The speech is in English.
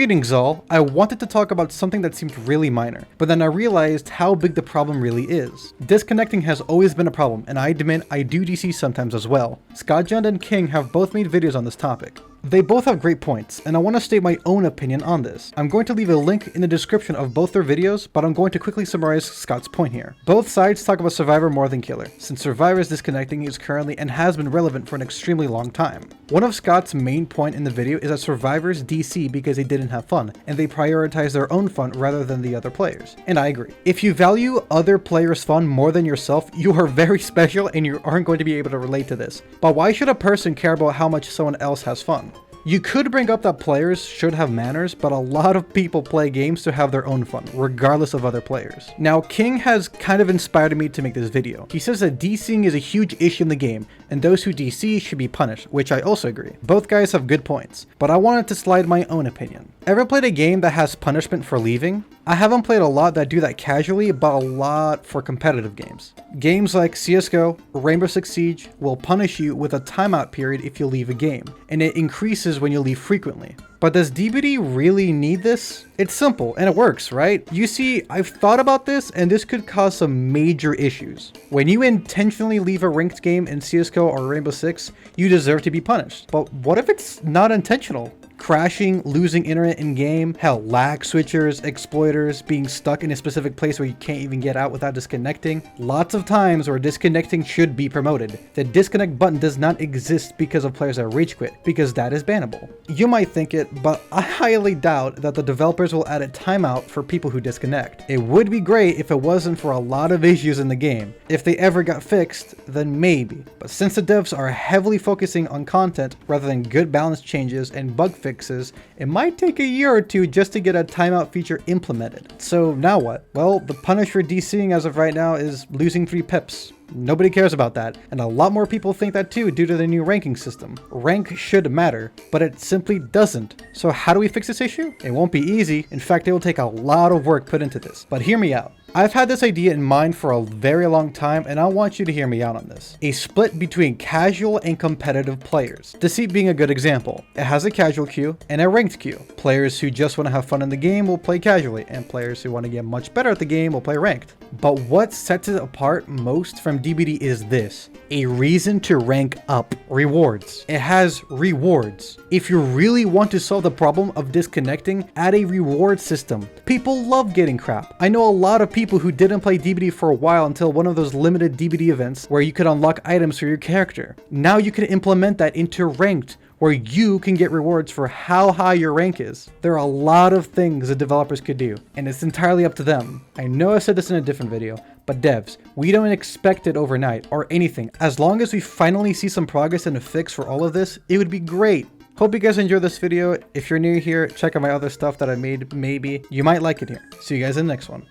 Greetings all, I wanted to talk about something that seemed really minor, but then I realized how big the problem really is. Disconnecting has always been a problem, and I admit I do DC sometimes as well. ScottJund and King have both made videos on this topic. They both have great points, and I want to state my own opinion on this. I'm going to leave a link in the description of both their videos, but I'm going to quickly summarize Scott's point here. Both sides talk about Survivor more than Killer, since Survivor's disconnecting is currently and has been relevant for an extremely long time. One of Scott's main point in the video is that Survivors DC because they didn't have fun, and they prioritize their own fun rather than the other players. And I agree. If you value other players' fun more than yourself, you are very special and you aren't going to be able to relate to this. But why should a person care about how much someone else has fun? You could bring up that players should have manners, but a lot of people play games to have their own fun, regardless of other players. Now, King has kind of inspired me to make this video. He says that DCing is a huge issue in the game, and those who DC should be punished, which I also agree. Both guys have good points, but I wanted to slide my own opinion. Ever played a game that has punishment for leaving? I haven't played a lot that do that casually, but a lot for competitive games. Games like CSGO, Rainbow Six Siege will punish you with a timeout period if you leave a game, and it increases when you leave frequently. But does DBD really need this? It's simple and it works, right? You see, I've thought about this and this could cause some major issues. When you intentionally leave a ranked game in CSGO or Rainbow Six, you deserve to be punished. But what if it's not intentional? Crashing, losing internet in game, hell, Lagswitchers, exploiters, being stuck in a specific place where you can't even get out without disconnecting. Lots of times where disconnecting should be promoted. The disconnect button does not exist because of players that rage quit, because that is bannable. You might think it, but I highly doubt that the developers will add a timeout for people who disconnect. It would be great if it wasn't for a lot of issues in the game. If they ever got fixed, then maybe. But since the devs are heavily focusing on content rather than good balance changes and bug fixes, it might take a year or two just to get a timeout feature implemented. So now what? Well, the punish for DCing as of right now is losing 3 pips. Nobody cares about that, and a lot more people think that too due to the new ranking system. Rank should matter, but it simply doesn't. So how do we fix this issue? It won't be easy. In fact, it will take a lot of work put into this. But hear me out. I've had this idea in mind for a very long time, and I want you to hear me out on this. A split between casual and competitive players. Deceit being a good example. It has a casual queue and a ranked queue. Players who just want to have fun in the game will play casually, and players who want to get much better at the game will play ranked. But what sets it apart most from DBD is this: a reason to rank up. Rewards. It has rewards. If you really want to solve the problem of disconnecting, add a reward system. People love getting crap. I know a lot of people who didn't play DBD for a while until one of those limited DBD events where you could unlock items for your character. Now you can implement that into ranked, where you can get rewards for how high your rank is. There are a lot of things the developers could do, and it's entirely up to them. I know I said this in a different video, but devs, we don't expect it overnight or anything. As long as we finally see some progress and a fix for all of this, it would be great. Hope you guys enjoyed this video. If you're new here, check out my other stuff that I made. Maybe you might like it here. See you guys in the next one.